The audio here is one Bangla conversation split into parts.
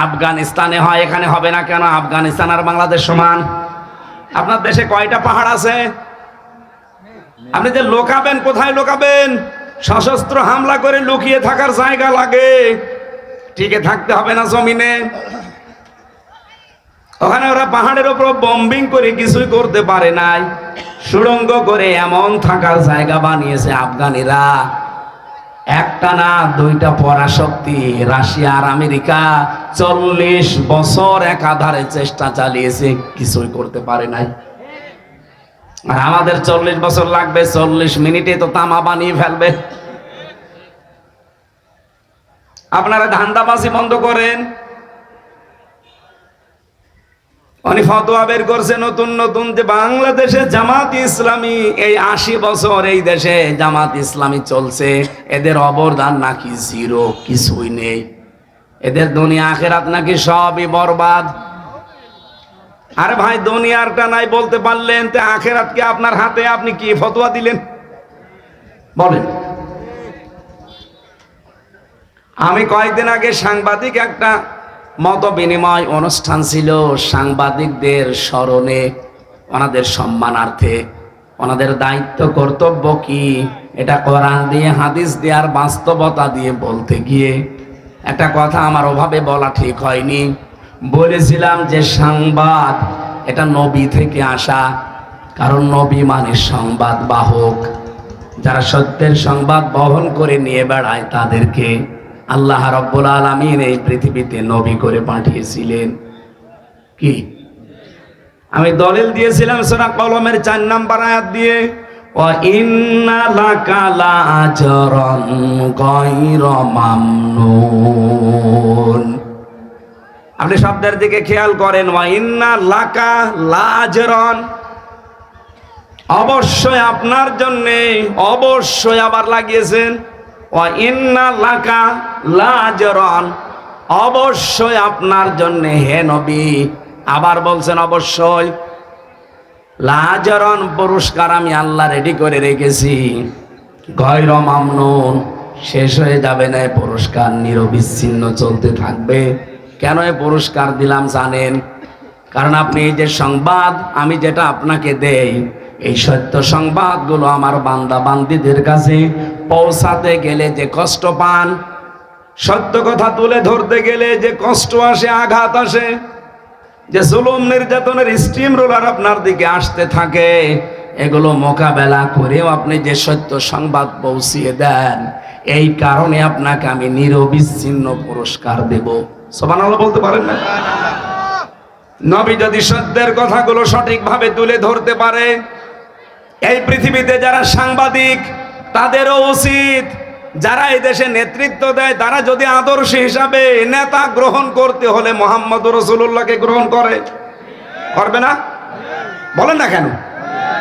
আফগানিস্তানে হয়, এখানে হবে না কেন? আফগানিস্তান আর বাংলাদেশ সমান। আপনার দেশে কয়টা পাহাড় আছে? আপনি যে লোকাবেন, কোথায় লোকাবেন? সশস্ত্র হামলা করে লুকিয়ে থাকার জায়গা লাগে, টিকে থাকতে হবে না জমিনে। ওখানে ওরা পাহাড়ের উপর বম্বিং করে কিছুই করতে পারে নাই, সুড়ঙ্গ করে এমন থাকার জায়গা বানিয়েছে আফগানিরা। একটা না দুইটা পরাশক্তি রাশিয়া আর আমেরিকা 40 বছর একাধারে চেষ্টা চালিয়েছে, কিছুই করতে পারে নাই। আর আমাদের 40 বছর লাগবে, 40 মিনিটে তো তামা বানিয়ে ফেলবে। আপনারা ধান্দাবাজি বন্ধ করেন। উনি ফতোয়া বের করছে নতুন নতুন যে বাংলাদেশে জামাত ইসলামী, এই 80 বছর এই দেশে জামাত ইসলামী চলছে, এদের অবদান নাকি জিরো, কিছুই নেই। এদের দুনিয়া আখেরাত নাকি সবই বরবাদ। আরে ভাই, দুনিয়ারটা নাই বলতে পারলেন, তো আখেরাত কি আপনার হাতে? আপনি কি ফতোয়া দিলেন বলেন? আমি কয়েকদিন আগে সাংবাদিক একটা মত বিনিময় অনুষ্ঠান ছিল, সাংবাদিকদের স্মরণে, ওনাদের সম্মানার্থে, ওনাদের দায়িত্ব কর্তব্য কি এটা কোরআন দিয়ে হাদিস দিয়ে আর বাস্তবতা দিয়ে বলতে গিয়ে একটা কথা আমার ওভাবে বলা ঠিক হয়নি। বলেছিলাম যে সংবাদ এটা নবী থেকে আসা, কারণ নবী মানে সংবাদ বাহক। যারা সত্যের সংবাদ বহন করে নিয়ে বেড়ায় তাদেরকে আল্লাহ রাব্বুল আলামিন এই পৃথিবীতে নবী করে পাঠিয়েছিলেন। কি আমি দলিল দিয়েছিলাম সূরা কলমের 4 নম্বর আয়াত দিয়ে, ওয়া ইন্না লাকা লাআজরান গায়রা মামনুন। আপনি শব্দের দিকে খেয়াল করেন, ওয়া ইন্না লাকা লাআজরান, অবশ্যই আপনার জন্য, অবশ্যই আবার লাগিয়েছেন ওয়া ইন্না লাকা লাআজরান, অবশ্যই আপনার জন্য হে নবী। আবার বলছেন অবশ্যই লাআজরান, পুরস্কার আমি আল্লাহ রেডি করে রেখেছি। গায়রা মামনুন, শেষ হয়ে যাবে না পুরস্কার, নিরবিচ্ছিন্ন চলতে থাকবে। কেন এই পুরস্কার দিলাম জানেন? কারণ আপনি এই যে সংবাদ আমি যেটা আপনাকে দেই, এই সত্য সংবাদগুলো আমার বান্দা বান্দীদের কাছে পৌঁছাতে গেলে যে কষ্ট পান, সত্য কথা তুলে ধরতে গেলে যে কষ্ট আসে, আঘাত আসে, যে জুলুম নির্যাতনের স্টিম রোলার আপনার দিকে আসতে থাকে, এগুলো মোকাবেলা করেও আপনি যে সত্য সংবাদ পৌঁছিয়ে দেন, এই কারণে আপনাকে আমি নিরবিচ্ছিন্ন পুরস্কার দেব। সুবহানাল্লাহ বলতে পারেন না? নবী যদি সত্যের কথাগুলো সঠিকভাবে তুলে ধরতে পারে, এই পৃথিবীতে যারা সাংবাদিক তাদেরও উচিত, যারা এই দেশে নেতৃত্ব দেয় তারা যদি আদর্শ হিসাবে নেতা গ্রহণ করতে হলে মুহাম্মদুর রাসূলুল্লাহকে গ্রহণ করবে না? বলেন না কেন?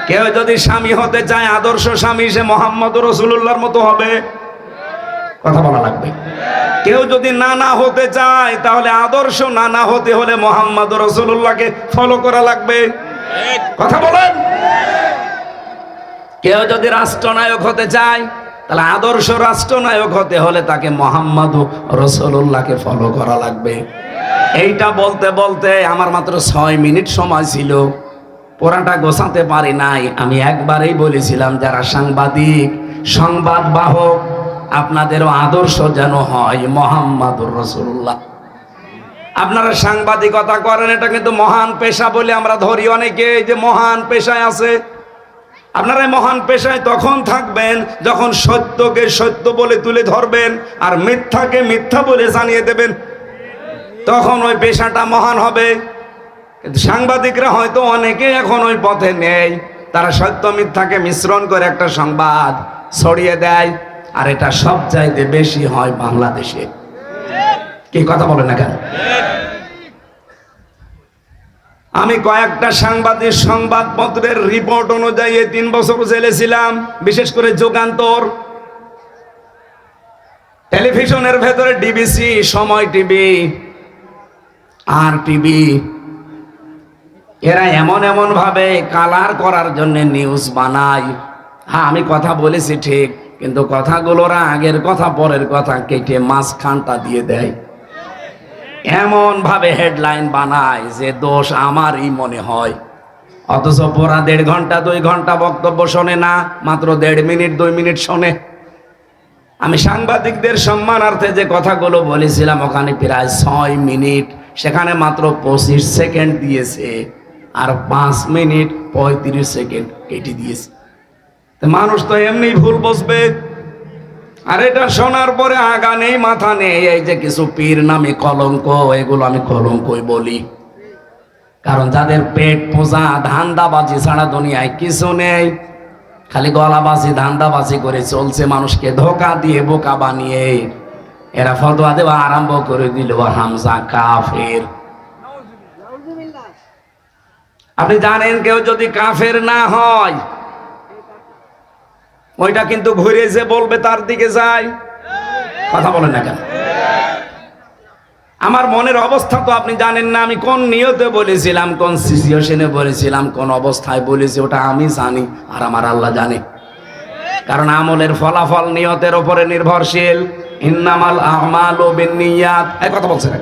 কেউ যদি স্বামী হতে চায়, আদর্শ স্বামী, সে মুহাম্মদুর রাসূলুল্লাহর মতো হবে। কথা বলা লাগবে। কেউ যদি নানা হতে চায়, তাহলে আদর্শ নানা হতে হলে মুহাম্মদুর রাসূলুল্লাহকে ফলো করা লাগবে। কথা বলেন। কেউ যদি রাষ্ট্রনায়ক হতে চায়, তাহলে আদর্শ রাষ্ট্রনায়ক হতে হলে তাকে মুহাম্মদুর রাসূলুল্লাহকে ফলো করা লাগবে। এইটা বলতে বলতে আমার মাত্র 6 মিনিট সময় ছিল, পুরাটা গোছাতে পারি নাই। আমি একবারেই বলেছিলাম, যারা সাংবাদিক, সংবাদ বাহক, আপনাদেরও আদর্শ যেন হয় মুহাম্মদুর রাসূলুল্লাহ। আপনারা সাংবাদিকতা করেন, এটা কিন্তু মহান পেশা বলে আমরা ধরি অনেকে, যে মহান পেশায় আছে। আপনারা মহান পেশায় তখন থাকবেন যখন সত্যকে সত্য বলে তুলে ধরবেন আর মিথ্যাকে মিথ্যা বলে জানিয়ে দেবেন, তখন ওই পেশাটা মহান হবে। কিন্তু সাংবাদিকরা হয়তো অনেকে এখন ওই পথে নেই, তারা সত্য মিথ্যাকে মিশ্রণ করে একটা সংবাদ ছড়িয়ে দেয়, আর এটা সব চাইতে বেশি হয় বাংলাদেশে। কি কথা বলেন না কেন? আমি কয়েকটা সাংবাদিক সংবাদপত্রের রিপোর্ট অনুযায়ী 3 বছর জেলে ছিলাম, বিশেষ করে যুগান্তর। টেলিভিশনের ভেতরে ডিবিসি, সময় টিভি, আর টিভি, এরা এমন এমন ভাবে কালার করার জন্য নিউজ বানায়। হ্যাঁ, আমি কথা বলেছি ঠিক, কিন্তু কথাগুলোরা আগের কথা পরের কথা কেটে মাঝখানটা দিয়ে দেয়। এমন ভাবে হেডলাইন বানায় যে দোষ আমারই মনে হয়, অথচ পুরা 1.5 ঘন্টা 2 ঘন্টা বক্তব্য শোনে না, মাত্র 1.5 মিনিট 2 মিনিট শোনে। আমি সাংবাদিকদের সম্মানার্থে যে কথাগুলো বলেছিলাম ওখানে প্রায় 6 মিনিট, সেখানে মাত্র 25 সেকেন্ড দিয়েছে, আর 5 মিনিট 35 সেকেন্ড কেটে দিয়েছে। তো মানুষ তো এমনি ভুল বসবে। আর এটা শোনার পরে আগা নেই মাথা নেই, এই যে কিছু পীর নামে কলঙ্ক, এগুলো আমি কলঙ্কই বলি। কারণ যাদের পেট পোষা ধান্দাবাজি ছাড়া দুনিয়ায় কিছু নেই, খালি গলাবাজি ধান্দাবাজি করে চলছে, মানুষকে ধোকা দিয়ে বোকা বানিয়ে এরা ফতোয়া দেওয়া আরম্ভ করে দিল, হামজা কাফের। আপনি জানেন কেউ যদি কাফের না হয়, ওইটা কিন্তু ঘুরে যে বলবে তার দিকে যায়। কথা বলেন না কেন? আমার মনের অবস্থা তো আপনি জানেন না, আমি কোন নিয়তে বলেছিলাম, কোন সিচুয়েশনে বলেছিলাম, কোন অবস্থায় বলেছি, ওটা আমি জানি আর আমার আল্লাহ জানে। কারণ আমলের ফলাফল নিয়তের উপরে নির্ভরশীল। ইন্নামাল আমালু বিন্নিয়াত, এই কথা বলছেন।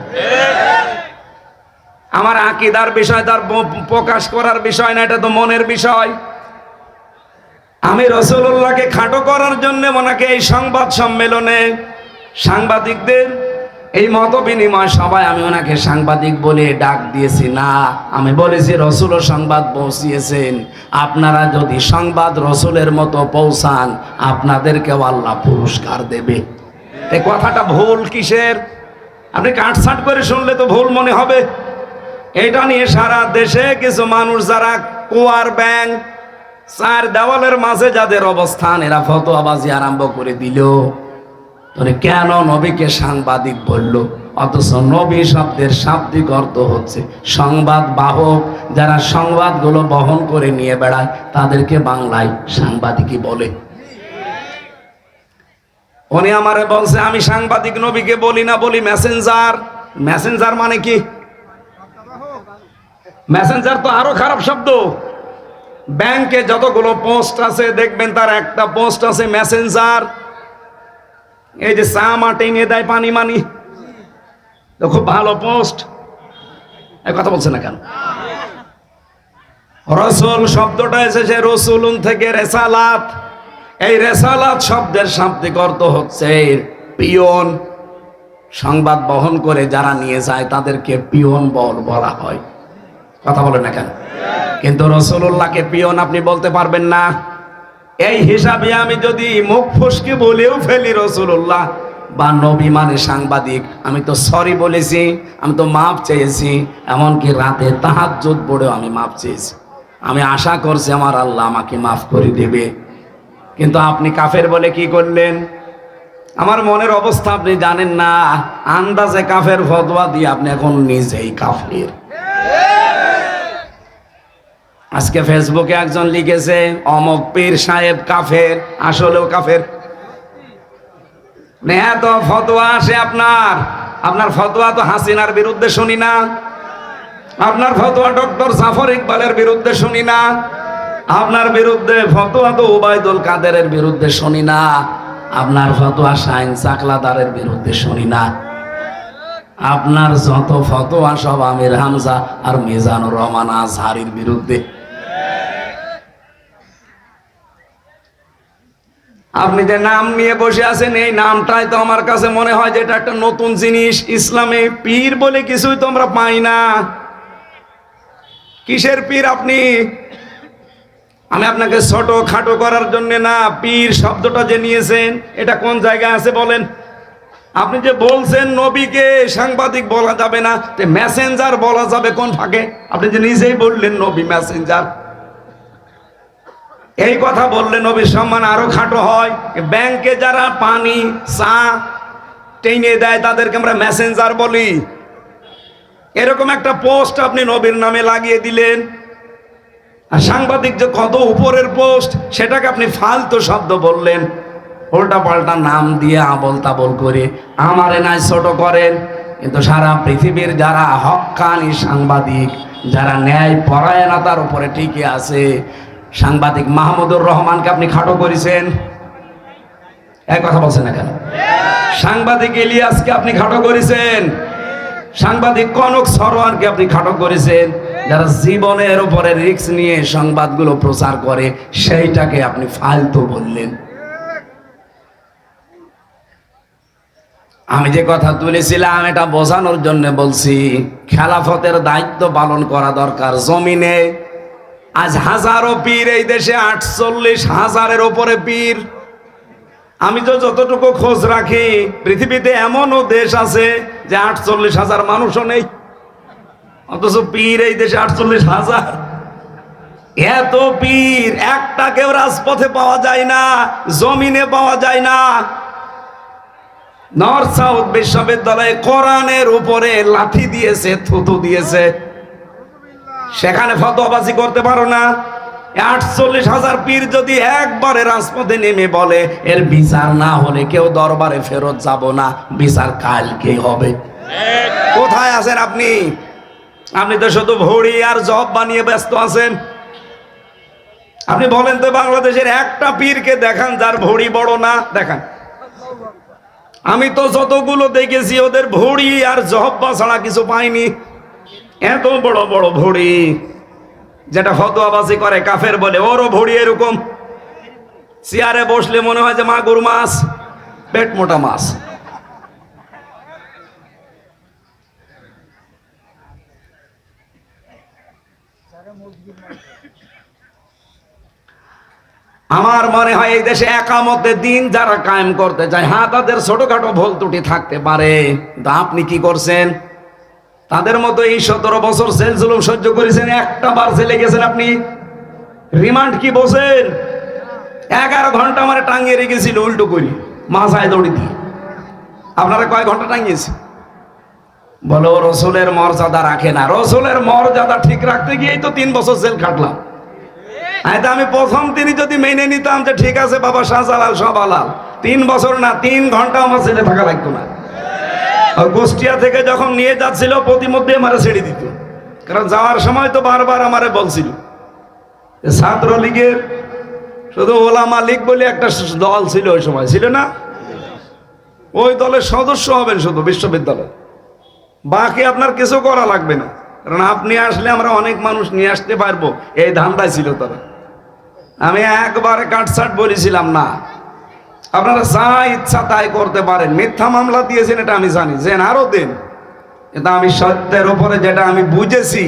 আমার আকীদার বিষয় তার প্রকাশ করার বিষয় না, এটা তো মনের বিষয়। আমি রাসূলুল্লাহকে খাটো করার জন্য ওনাকে এই সংবাদ সম্মেলনে সাংবাদিকদের এই মত বিনিময় সবাই আমি ওনাকে সাংবাদিক বলে ডাক দিয়েছি না, আমি বলেছি রাসূলও সংবাদ পৌঁছিয়েছেন, আপনারা যদি সংবাদ রাসূলের মতো পৌঁছান আপনাদেরকেও আল্লাহ পুরস্কার দেবে। এই কথাটা ভুল কিসের? আপনি কাটছাট করে শুনলে তো ভুল মনে হবে। এটা নিয়ে সারা দেশে কিছু মানুষ যারা কুয়ার ব্যাং, চার দেওয়ালের মাঝে যাদের অবস্থান, এরা ফতোয়াবাজি আরম্ভ করে দিল। কেন নবীকে সাংবাদিক বলল? অথচ নবী শব্দের শাব্দিক অর্থ হচ্ছে সংবাদ বাহক। যারা সংবাদগুলো বহন করে নিয়ে বেড়ায় তাদেরকে বাংলায় সাংবাদিকই বলে। উনি আমারে বলছে আমি সাংবাদিক নবীকে বলি না, বলি মেসেঞ্জার। মেসেঞ্জার মানে কি? মেসেঞ্জার তো আরো খারাপ শব্দ। ব্যাংকে যতগুলো পোস্ট আছে দেখবেন তার একটা পোস্ট আছে মেসেঞ্জার। এই যে চা মাটি নিয়ে দেয় পানি মানি, তো খুব ভালো পোস্ট। এই কথা বলছে না কেন? রসুল শব্দটা এসেছে রসুলুন থেকে, রেসালাত। এই রেসালাত শব্দের শাব্দিক অর্থ হচ্ছে পিয়ন। সংবাদ বহন করে যারা নিয়ে যায় তাদেরকে পিয়ন বলা হয়। কথা বলে না কেন? কিন্তু রাসূলুল্লাহকে পিয়ন আপনি বলতে পারবেন না। এই হিসাবে আমি যদি মুখ ফসকে বলেও ফেলি রাসূলুল্লাহ বা নবী মানে সাংবাদিক, আমি তো সরি বলেছি, আমি তো মাপ চেয়েছি, এমনকি রাতে তাহাজ্জুদ পড়েও আমি মাপ চেয়েছি। আমি আশা করছি আমার আল্লাহ আমাকে মাফ করে দেবে। কিন্তু আপনি কাফের বলে কি করলেন? আমার মনের অবস্থা আপনি জানেন না। আন্দাজে কাফের ফতোয়া দিয়ে আপনি এখন নিজেই কাফের। আজকে ফেসবুকে একজন লিখেছে অমক পীর সাহেব কাফের, আসলেও কাফের। এত ফতোয়া আসে আপনার ফতোয়া তো হাসিনার বিরুদ্ধে শুনি না, আপনার ফতোয়া ডক্টর জাফর ইকবালের বিরুদ্ধে শুনি না, আপনার বিরুদ্ধে ফতোয়া তো ওবায়দুল কাদেরের বিরুদ্ধে শুনি না, আপনার ফতোয়া শাহিন চাকলাদারের বিরুদ্ধে শুনি না। আপনার যত ফতোয়া সব আমির হামজা আর মিজানুর রহমান আজহারির বিরুদ্ধে। আপনি যে নাম নিয়ে বসে আছেন, এই নামটাই তো আমার কাছে মনে হয় যে এটা একটা নতুন জিনিস। ইসলামে পীর বলে কিছুই তো আমরা পাই না। কিসের পীর আপনি? আমি আপনাকে ছোট খাটো করার জন্য না, পীর শব্দটা যে নিয়েছেন এটা কোন জায়গায় আছে বলেন? আপনি যে বলছেন নবীকে সাংবাদিক বলা যাবে না, মেসেঞ্জার বলা যাবে কোন ফাঁকে? আপনি যে নিজেই বললেন নবী মেসেঞ্জার। এই কথা বললে নবীর সম্মান আরো খাটো হয়। ব্যাংকে যারা পানি চা টেনে দেয় তাদেরকে আমরা মেসেঞ্জার বলি। এরকম একটা পোস্ট আপনি নবীর নামে লাগিয়ে দিলেন। আর সাংবাদিক যে কত উপরের পোস্ট, সেটাকে আপনি ফালতু শব্দ বললেন। উল্টা পাল্টা নাম দিয়ে আবল তাবল করে আমারে নাই ছোট করেন। কিন্তু সারা পৃথিবীর যারা হক্কানি সাংবাদিক, যারা ন্যায় পরায়ণতার উপরে টিকে আছে, সাংবাদিক মাহমুদুর রহমানকে আপনি খাটো করেছেন। এক কথা বলছেন না কেন? সাংবাদিক ইলিয়াসকে আপনি খাটো করেছেন। সাংবাদিক কনক সরোয়ারকে আপনি খাটো করেছেন। যারা জীবনের উপরে রিস্ক নিয়ে সংবাদগুলো প্রচার করে সেইটাকে আপনি ফালতু বললেন। আমি যে কথা তুলেছিলাম এটা বোঝানোর জন্য বলছি, খেলাফতের দায়িত্ব পালন করা দরকার। জমিনে আজ হাজারো পীর, এই দেশে 48,000-এর উপরে পীর। আমি তো যতটুকু খোঁজ রাখি পৃথিবীতে এমনও দেশ আছে যে 48,000 মানুষও নেই, অথচ পীর এই দেশে 48,000। এত পীর, একটা কেউ রাজপথে পাওয়া যায় না, জমিনে পাওয়া যায় না। নর্থ সাউথ বিশ্ববিদ্যালয়ে কোরআনের উপরে লাঠি দিয়েছে, থুতু দিয়েছে, সেখানে ফতোয়াবাজি করতে পারো না। 48,000 পীর যদি একবারে রাজপথে নেমে বলে এর বিচার না হলে কেউ দরবারে ফেরত যাব না, বিচার কালকেই হবে। কোথায় আছেন আপনি? আপনি তো শুধু ভড়ি আর জব বানিয়ে ব্যস্ত আছেন। আপনি বলেন তো বাংলাদেশের একটা পীরকে দেখান যার ভড়ি বড় না, দেখান। আমি তো যতগুলো দেখেছি ওদের ভড়ি আর জহব্বা ছাড়া কিছু পাইনি। এত বড় বড় ভড়ি, যেটা ফতোয়াবাজি করে কাফের বলে, ওরও ভড়ি এরকম। চেয়ারে বসলে মনে হয় যে মাগুর মাছ, পেট মোটা মাছ। আমার মনে হয় এই দেশে একামতের দিন যারা কায়েম করতে চায়, হ্যাঁ তাদের ছোটখাটো ভুল ত্রুটি থাকতে পারে, কিন্তু আপনি কি করছেন? তাদের মতো এই 17 বছর জেল জুলুম সহ্য করেছেন, একটা বার জেলে গেছেন আপনি? রিমান্ড কি বোঝেন? 11 ঘন্টা আমার টাঙিয়ে রেখেছিল উল্টো করি, মাথায় দড়ি দিয়ে। আপনারা কয় ঘন্টা টাঙিয়েছে? বলো রসুলের মর্যাদা রাখে না। রসুলের মর্যাদা ঠিক রাখতে গিয়েই তো 3 বছর জেল কাটলাম। আমি প্রথম তিনি যদি মেনে নিতাম যে ঠিক আছে বাবা শাহজালাল সব আলাল, 3 বছর না 3 ঘন্টা আমার ছেলে থাকা লাগতো না। কুষ্টিয়া থেকে যখন নিয়ে যাচ্ছিল প্রতিমধ্যে আমারে ছেড়ে দিত, কারণ যাওয়ার সময় তো বারবার আমারে বলছিল ছাত্রলীগের শুধু ওলামা লীগ বলে একটা দল ছিল, ওই সময় ছিল না, ওই দলের সদস্য হবেন শুধু বিশ্ববিদ্যালয়, বাকি আপনার কিছু করা লাগবে না, কারণ আপনি আসলে আমরা অনেক মানুষ নিয়ে আসতে পারবো, এই ধান্দায় ছিল তারা। আমি একবারে কাটছাট বলেছিলাম না, আপনারা যা ইচ্ছা তাই করতে পারেন। মিথ্যা মামলা দিয়েছেন এটা আমি জানি, যে আরো দেন, কিন্তু আমি সত্যের উপরে যেটা আমি বুঝেছি,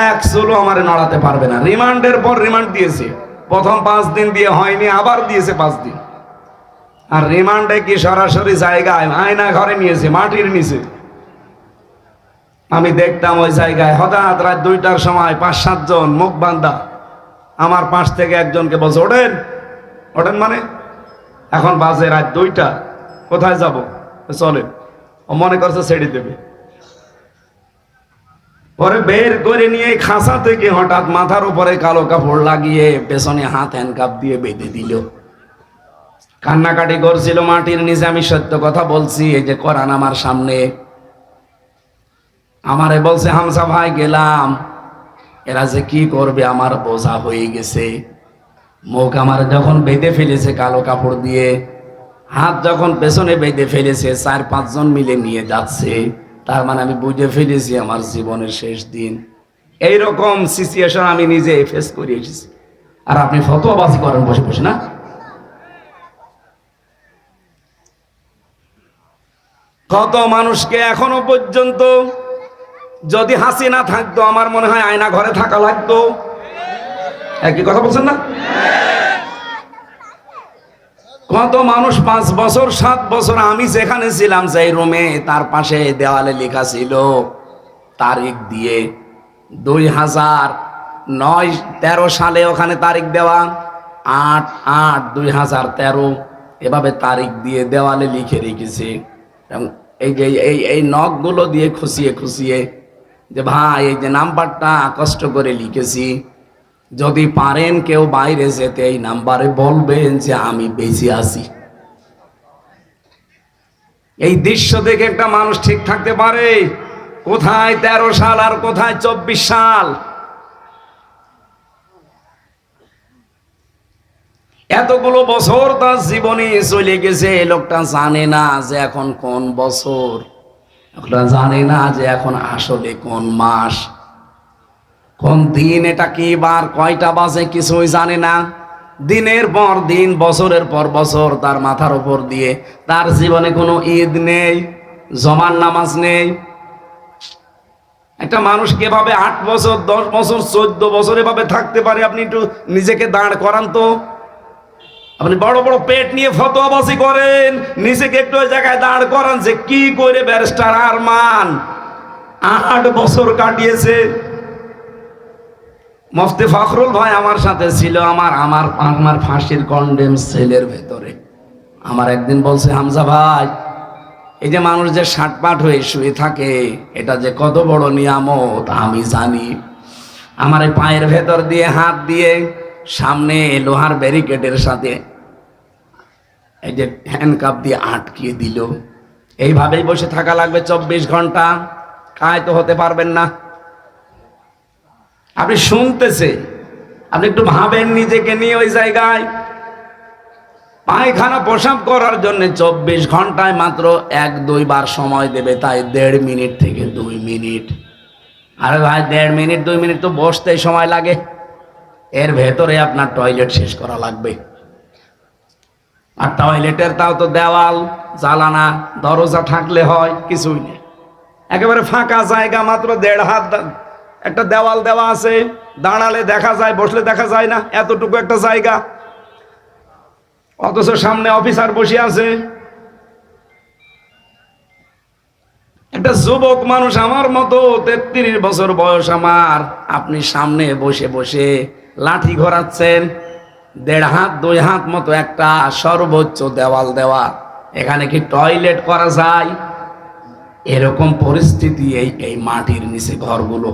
এক চুলো আমারে নড়াতে পারবে না। রিমান্ডের পর রিমান্ড দিয়েছে, প্রথম 5 দিন দিয়ে হয়নি, আবার দিয়েছে 5 দিন। আর রিমান্ডে কি সরাসরি জায়গায় আয়না ঘরে নিয়েছে, মাটির নিচে। আমি দেখতাম ওই জায়গায় হঠাৎ রাত 2টার সময় 5-7 জন মুখ বান্ধা আমার পাশ থেকে একজনকে বলছে ওঠেন। ওঠেন মানে এখন বাজে রাত 2টা, কোথায় যাব? চলেন। ও মনে করছে ছেড়ে দেবে, পরে বের করে নিয়ে খাঁচা থেকে হঠাৎ মাথার উপরে কালো কাপড় লাগিয়ে পেছনে হাত হ্যান্ডকাপ দিয়ে বেঁধে দিল। কান্নাকাটি করছিল মাটির নিচে। আমি সত্য কথা বলছি, এই যে কোরআন আমার সামনে। আমারে বলছে হামসা ভাই গেলাম, এরা যে কি করবে আমার বোঝা হয়ে গেছে। মুখ আমার যখন বেঁধে ফেলেছে কালো কাপড় দিয়ে, হাত যখন পেছনে বেঁধে ফেলেছে, 4-5 জন মিলে নিয়ে যাচ্ছে, তার মানে আমি বুঝে ফেলেছি আমার জীবনের শেষ দিন। এইরকম সিচুয়েশন আমি নিজে ফেস করে এসেছি। আর আপনি ফতোয়াবাজি করেন বসে বসে না? কত মানুষকে এখনো পর্যন্ত, যদি হাসিনা থাকতো আমার মনে হয় আয়না ঘরে থাকা লাগতো। একই কথা বলছেন না? কত মানুষ 5 বছর 7 বছর আমি যেখানে ছিলাম সেই রুমে, তার পাশে দেওয়ালে লেখা ছিল তারিখ দিয়ে 2009-13 সালে ওখানে তারিখ দেওয়া, 8-8-2013 এভাবে তারিখ দিয়ে দেওয়ালে লিখে রেখেছে। এই যে এই নখগুলো দিয়ে খুশিয়ে খুশিয়ে যে ভাই এই যে নাম্বারটা কষ্ট করে লিখেছি, যদি পারেন কেউ বাইরে যেতে এই নাম্বারে বলবেন যে আমি বেঁচে আছি। এই দৃশ্য দেখে একটা মানুষ ঠিক থাকতে পারে? কোথায় 13 সাল আর কোথায় 24 সাল? এতগুলো বছর তার জীবনে চলে গেছে, লোকটা জানে না যে এখন কোন বছর। ওরা জানে না যে এখন আসলে কোন মাস, কোন দিন, এটা কি বার, কয়টা বাজে, কিছুই জানে না। দিনের পর দিন, বছরের পর বছর তার মাথার উপর দিয়ে, তার জীবনে কোনো ঈদ নেই, জমার নামাজ নেই। একটা মানুষ কিভাবে 8 বছর, 10 বছর, 14 বছর এভাবে থাকতে পারে? আপনি একটু নিজেকে দাঁড় করান তো। আপনি বড় বড় পেট নিয়ে ফতোয়াবাজি করেন, নিজেকে একটু ওই জায়গায় দাঁড় করান যে কি করে ব্যারিস্টার আরমান 8 বছর কাটিয়েছে। মুফতি ফখরুল ভাই আমার সাথে ছিল, আমার ফাঁসির কন্ডেম সেলের ভেতরে। আমার একদিন বলছে, হামজা ভাই, এই যে মানুষ যে ষাটপাট হয়ে শুয়ে থাকে, এটা যে কত বড় নিয়ামত আমি জানি। আমার এই পায়ের ভেতর দিয়ে হাত দিয়ে সামনে লোহার ব্যারিকেডের সাথে এই যে হ্যান্ডকাপ দিয়ে আটকিয়ে দিল। এইভাবেই বসে থাকা লাগবে 24 ঘন্টা, কায় তো হতে পারবেন না। আপনি শুনতেছে, আপনি একটু ভাবেন নিজেকে নিয়ে। ওই জায়গায় পায়খানা প্রসাব করার জন্য 24 ঘন্টায় মাত্র 1-2 বার সময় দেবে, তাই 1.5 মিনিট থেকে 2 মিনিট। আরে ভাই, 1.5 মিনিট 2 মিনিট তো বসতেই সময় লাগে, এর ভেতরে আপনার টয়লেট শেষ করা লাগবে। আর টয়লেটের তাও তো দেওয়াল, জালানা, দরজা থাকলে হয়, কিছুই নেই। একেবারে ফাঁকা জায়গা, মাত্র 1.5 হাত একটা দেওয়াল দেওয়া আছে, দাঁড়ালে দেখা যায়, বসলে দেখা যায় না, এতটুকু একটা জায়গা। অথচ সামনে অফিসার বসে আছে। একটা যুবক মানুষ আমার মতো, 33 বছর বয়স আমার, আপনি সামনে বসে বসে লাঠি ঘোরাচ্ছেন। 1.5 হাত 2 হাত মতো একটা সর্বোচ্চ দেওয়াল দেওয়া, এখানে কি টয়লেট করা যায়? এরকম পরিস্থিতি এই মাটির নিচে ঘরগুলো।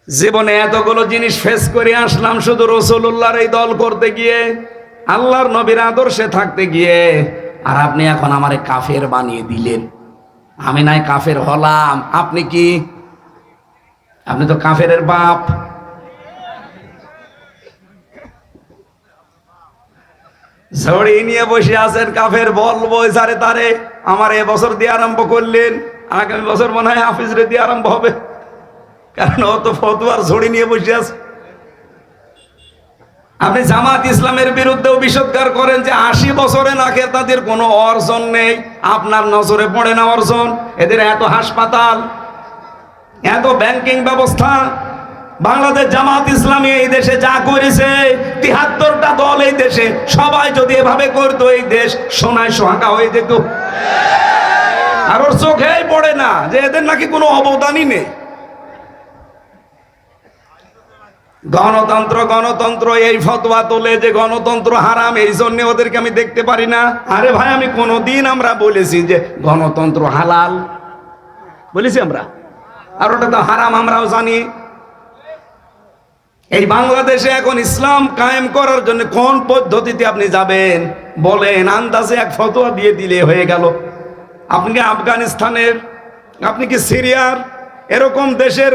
জীবনে এতগুলো জিনিস ফেস করে আসলাম শুধু রাসূলুল্লাহর এই দল করতে গিয়ে, আল্লাহর নবীর আদর্শে থাকতে গিয়ে। আর আপনি এখন আমারে কাফের বানিয়ে দিলেন। আমি নাই কাফের হলাম, আপনি কি? আপনি তো কাফেরের বাপ। ঝড়ি নিয়ে বসে আছেন, কাফের বলবো সারে তারে। আমার এবছর দিয়ে আরম্ভ করলেন, আগামী বছর মনে হয় হাফিজরে দিয়ে আরম্ভ হবে, কারণ ও তো ফতোয়ার ঝড়ি নিয়ে বসে আছে। আপনি জামাত ইসলামের বিরুদ্ধে অভিযোগকার করেন যে 80 বছরে নাকি তাদের কোনো অর্জন নেই। আপনার নজরে পড়ে না অর্জন? এদের এত হাসপাতাল, এত ব্যাংকিং ব্যবস্থা। বাংলাদেশ জামাত ইসলামী এই দেশে যা করেছে, 73টা দল এই দেশে, সবাই যদি এভাবে করতো, এই দেশ সোনায় সোহাগা হয়ে যেত। আর ওর চোখেই পড়ে না যে এদের নাকি কোনো অবদানই নেই। গণতন্ত্র গণতন্ত্র এই ফতোয়া তোলে যে গণতন্ত্র হারাম, এই জন্য ওদেরকে আমি দেখতে পারি না। আরে ভাই, আমি কোনদিন আমরা বলেছি যে গণতন্ত্র হালাল? বলেছি আমরা? আর ওটা তো হারাম আমরাও জানি। এই বাংলাদেশে এখন ইসলাম কায়েম করার জন্য কোন পদ্ধতিতে আপনি যাবেন বলেন? আন্দাজে এক ফতোয়া দিয়ে দিলে হয়ে গেল। আপনি কি আফগানিস্তানের, আপনি কি সিরিয়ার, এরকম দেশের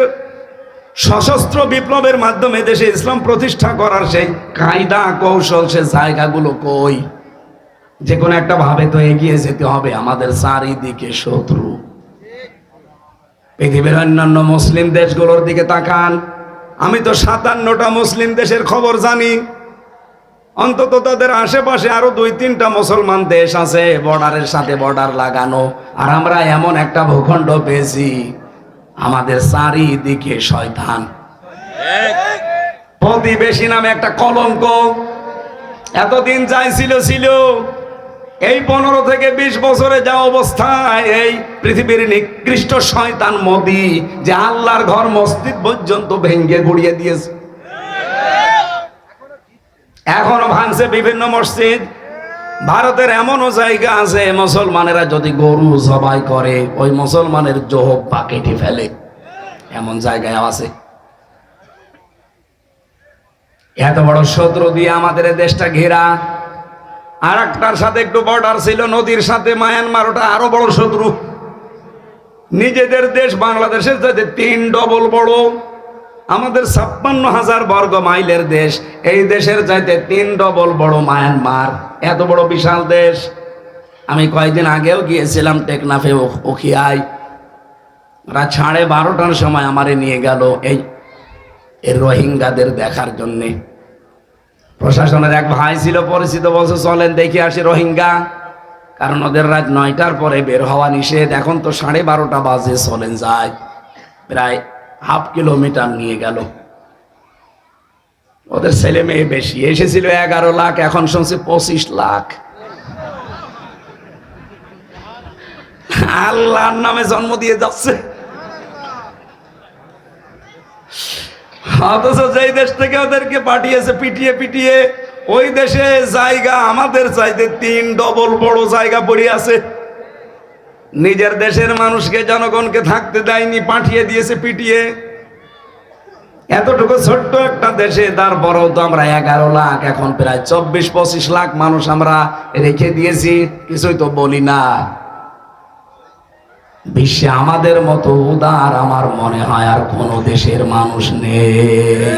সশস্ত্র বিপ্লবের মাধ্যমে দেশে ইসলাম প্রতিষ্ঠা করার সেই কায়দা কৌশল, সে জায়গাগুলো কই? যে কোনো একটা ভাবে তো এগিয়ে যেতে হবে। আমাদের চারিদিকে শত্রু। পৃথিবীর অন্যান্য মুসলিম দেশগুলোর দিকে তাকান। আমি তো 57টা মুসলিম দেশের খবর জানি। অন্তত তাদের আশেপাশে আরো 2-3টা মুসলমান দেশ আছে, বর্ডারের সাথে বর্ডার লাগানো। আর আমরা এমন একটা ভূখণ্ড পেয়েছি, আমাদের চারিদিকে শয়তান। প্রতিবেশী নামে একটা কলঙ্ক। এতদিন যাই ছিল, এই 15 থেকে 20 বছরে যা অবস্থায়, এই পৃথিবীর নিকৃষ্ট শয়তান মোদি, যে আল্লাহর ঘর মসজিদ পর্যন্ত ভেঙ্গে গুড়িয়ে দিয়েছে। এখনো ভাঙছে বিভিন্ন মসজিদ। ভারতের এমনও জায়গা আছে, মুসলমানেরা যদি গরু জবাই করে, ওই মুসলমানের জোহব্বা কেটে ফেলে, এমন জায়গায় আছে। এত বড় শত্রু দিয়ে আমাদের দেশটা ঘেরা। আর একটার সাথে একটু বর্ডার ছিল, নদীর সাথে মায়ানমার, ওটা আরো বড় শত্রু। নিজেদের দেশ বাংলাদেশের চাইতে 3 ডবল বড়। আমাদের 56,000 বর্গ মাইলের দেশ, এই দেশের চাইতে 3 ডবল বড় মায়ানমার। এত বড় বিশাল দেশ, আমি কয়েকদিন আগেও গিয়েছিলাম টেকনাফে উখিয়ায়, রাত 12:30টার সময় আমারে নিয়ে গেল এই রোহিঙ্গাদের দেখার জন্যে। প্রশাসনের এক ভাই ছিল পরিচিত, বলছে চলেন দেখে আসি রোহিঙ্গা, কারণ ওদের রাত 9টার পরে বের হওয়া নিষেধ। এখন তো 12:30 বাজে, চলেন যায়। প্রায় হাফ কিলোমিটার নিয়ে গেল। ওদের ছেলে মেয়ে বেশি, এসেছিল 11 লাখ, এখন শুনছি 25 লাখ। আল্লাহর নামে জন্ম দিয়ে যাচ্ছে। অথচ যেই দেশ থেকে ওদেরকে পাঠিয়েছে পিটিয়ে পিটিয়ে, ওই দেশে জায়গা আমাদের চাইতে 3 ডবল বড় জায়গা পড়ে আছে। নিজের দেশের মানুষকে, জনগণকে থাকতে দেয়নি, পাঠিয়ে দিয়েছে পিটিয়ে। এতটুকু ছোট্ট একটা দেশে তারপরেও তো আমরা 11 লাখ, এখন প্রায় 24-25 লাখ মানুষ আমরা রেখে দিয়েছি, কিছুই তো বলি না। বিশ্বে আমাদের মতো উদার আমার মনে হয় আর কোন দেশের মানুষ নেই।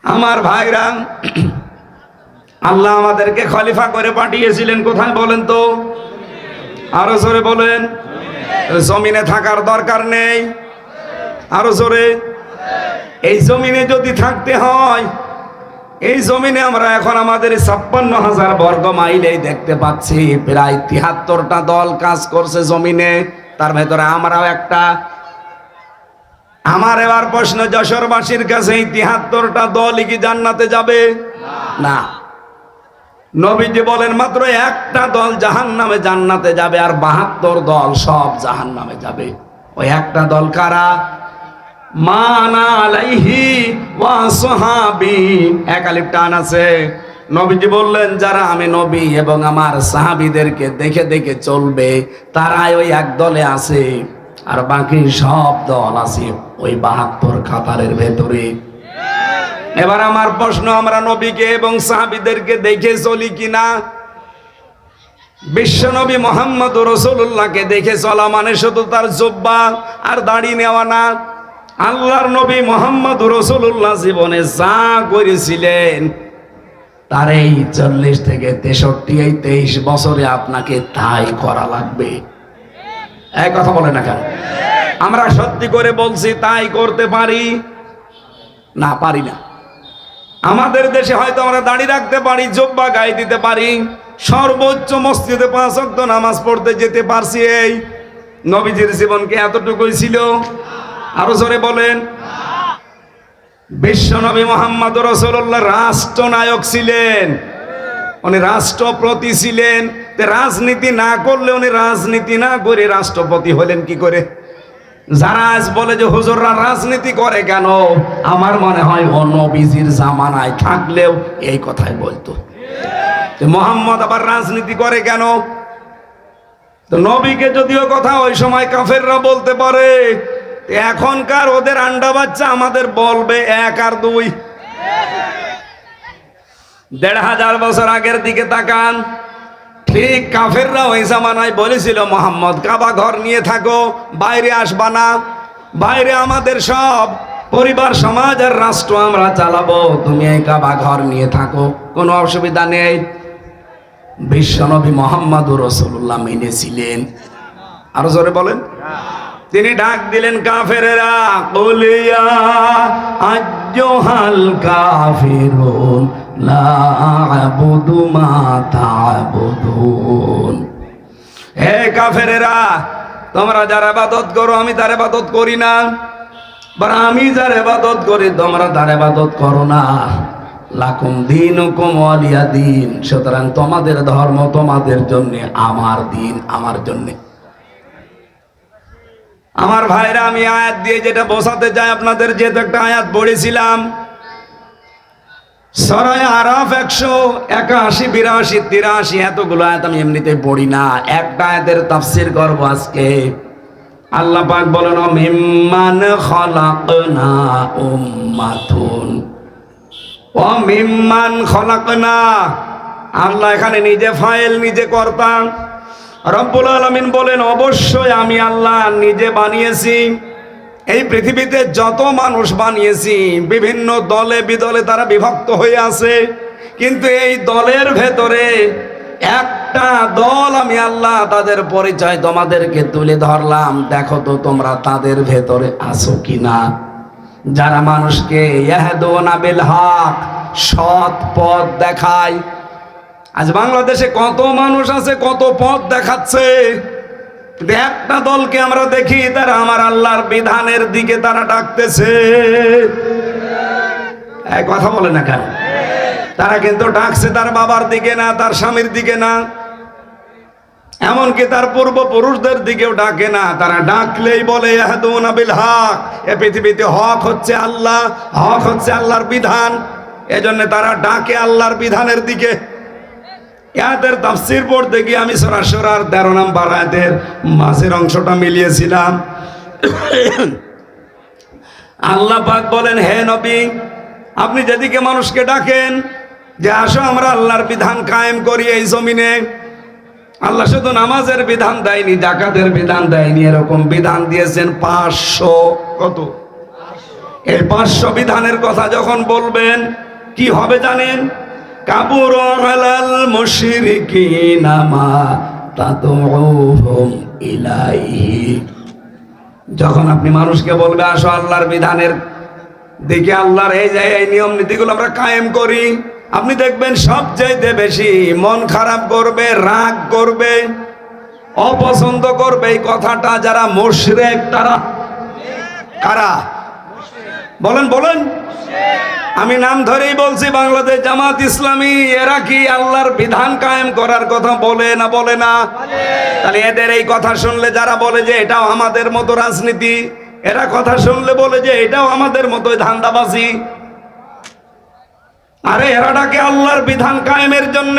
আমার ভাইরা, আল্লাহ আমাদেরকে খলিফা করে পাঠিয়েছিলেন কোথায় বলেন তো? আরো জোরে বলেন। জমিনে থাকার দরকার নেই? আরো জোরে। এই জমিনে যদি থাকতে হয়, এই জমিনে আমরা এখন আমাদের 56,000 বর্গ মাইলেই দেখতে পাচ্ছি প্রায় 73টা দল কাজ করছে জমিনে, তার ভেতরে আমরাও একটা। আমার এবার প্রশ্ন যশোরবাসীর কাছে, এই 73টা দলই কি জান্নাতে যাবে? না। নবীজি বলেন মাত্র একটা দল জাহান্নামে, জান্নাতে যাবে, আর 72 দল সব জাহান্নামে যাবে। ওই একটা দল কারা? মানা আলাইহি ওয়া সাহাবী, এক আলিফ টান আছে। নবীজি বললেন যারা আমি নবী এবং আমার সাহাবীদেরকে দেখে দেখে চলবে, তারাই ওই এক দলে আছে, আর বাকি সব দল আছে ওই 72 কাতারের ভেতরে। এবার আমার প্রশ্ন, আমরা নবীকে এবং সাহাবীদেরকে দেখে চলি কিনা? বিশ্বনবী মুহাম্মদুর রাসূলুল্লাহকে দেখে চলা মানে শুধু তার জুব্বা আর দাড়ি নেওয়া না। আল্লাহর নবী মুহাম্মদুর রাসূলুল্লাহ জীবনে যা করেছিলেন, তার এই 40 থেকে 63, এই 23 বছরে আপনাকে তাই করা লাগবে। এক কথা বলে না কেন? আমরা সত্যি করে বলছি তাই করতে পারি না? পারি না। আমাদের দেশে হয়তো আমরা দাড়ি রাখতে পারি, জুব্বা গায়ে দিতে পারি, সর্বোচ্চ মসজিদে 5 ওয়াক্ত নামাজ পড়তে যেতে পারছি। এই নবীজির জীবনকে এতটুকুই ছিল? আরো জোরে বলেন। বিশ্বনবী মুহাম্মদুর রাসূলুল্লাহ রাষ্ট্রনায়ক ছিলেন, উনি রাষ্ট্রপতি ছিলেন। রাজনীতি না করলে, উনি রাজনীতি না করে রাষ্ট্রপতি হলেন কি করে? যারা আজ বলে যে হুজুররা রাজনীতি করে কেন, আমার মনে হয় ও নবীজির জামানায় থাকলেও এই কথাই বলতো। মুহাম্মদ আবার রাজনীতি করে কেন? তো নবীকে যদিও কথা ওই সময় কাফেররা বলতে পারে, এখনকার ওদের আন্ডা বাচ্চা আমাদের বলবে 1 আর 2। 1500 বছর আগের দিকে তাকান, ঠিক কাফেররা ওই জামানায় বলেছিল মুহাম্মদ কাবা ঘর নিয়ে থাকো, বাইরে আসবা না, বাইরে আমাদের সব পরিবার সমাজ আর রাষ্ট্র আমরা চালাবো, তুমি এই কাবা ঘর নিয়ে থাকো, কোনো অসুবিধা নেই। বিশ্বনবী মুহাম্মদুর রাসূলুল্লাহ মেনেছিলেন? আরো জোরে বলেন। তিনি ডাক দিলেন কাফেরেরা, কুলিয়া আইয়ুহাল কাফিরুন লা আ'বুদু মা তা'বুদুন। হে কাফেরেরা, তোমরা যার ইবাদত করো আমি তার ইবাদত করি না, আর আমি যার ইবাদত করি তোমরা তার ইবাদত করো না। লাকুম দীনুকুম ওয়ালিয়া দীন, সুতরাং তোমাদের ধর্ম তোমাদের জন্য, আমার দিন আমার জন্য। আমার ভাইরা, আমি আয়াত দিয়ে যেটা বোঝাতে চাই আপনাদের, যেহেতু একটা আয়াত পড়েছিলাম সূরা আরাফ 181, 82, 83, এতগুলো আয়াত আমি এমনিতে পড়ি না, একটা আয়াতের তাফসীর করব আজকে। আল্লাহ পাক বলেন মিম্মান খালাকনা উম্মাতুন, ও মিম্মান খালাকনা। আল্লাহ এখানে নিজে ফাইল, নিজে কর্তা। রব্বুল আলামিন বলেন অবশ্যই আমি আল্লাহ নিজে বানিয়েছি। এই পৃথিবীতে যত মানুষ বানিয়েছি, বিভিন্ন দলে বিদলে তারা বিভক্ত হয়ে আছে, কিন্তু এই দলের ভেতরে একটা দল আমি আল্লাহ তাদের পরিচয় তোমাদেরকে তুলে ধরলাম, দেখো তো তোমরা তাদের ভেতরে আছো কিনা। যারা মানুষকে ইয়াহদুনা বিল হক, সৎ পথ দেখায়। আজ বাংলাদেশে কত মানুষ আছে, কত পথ দেখাচ্ছে, কিন্তু একটা দলকে আমরা দেখি তারা আমার আল্লাহর বিধানের দিকে তারা ডাকতেছে। এই কথা বলে না কেন? তারা কিন্তু ডাকছে তার বাবার দিকে না, তার স্বামীর দিকে না, এমনকি তার পূর্বপুরুষদের দিকেও ডাকে না। তারা ডাকলেই বলে ইয়াহদুনা বিল হক, এ পৃথিবীতে হক হচ্ছে আল্লাহ, হক হচ্ছে আল্লাহর বিধান। এজন্য তারা ডাকে আল্লাহর বিধানের দিকে। ইয়াদের তাফসীর পড়তে গিয়ে আমি সূরা শুরার 13 নম্বর আয়াতের মাঝের অংশটা মিলিয়েছিলাম। আল্লাহ পাক বলেন, হে নবী, আপনি যেদিকে মানুষকে ডাকেন যে আসো আমরা আল্লাহর বিধান কায়েম করি এই জমিনে। আল্লাহ শুধু নামাজের বিধান দেয়নি, যাকাতের বিধান দেয়নি, এরকম বিধান দিয়েছেন 500। কত? এই 500 বিধানের কথা যখন বলবেন কি হবে জানেন? কাবুর আলাল মুশরিকিনা মা তাদউহুম ইলাইহি। যখন আপনি মানুষকে বলবে আসো আল্লাহর বিধানের দিকে, আল্লাহর এই যে এই নিয়ম নীতিগুলো আমরা কায়েম করি, আপনি দেখবেন সবচাইতে বেশি মন খারাপ করবে, রাগ করবে, অপছন্দ করবে এই কথাটা যারা মুশরিক। তারা কারা? বলেন বলেন। আমি নাম ধরেই বলছি, বাংলাদেশ জামাত ইসলামী। এরা কি আল্লাহর বিধান কায়েম করার কথা বলে না? বলে না? তাহলে এদের এই কথা শুনলে যারা বলে যে এটাও আমাদের মতো রাজনীতি, এরা কথা শুনলে বলে যে এটাও আমাদের মতো ধান্দাবাজি। আরে এরা ডাকে আল্লাহর বিধান কায়েমের জন্য।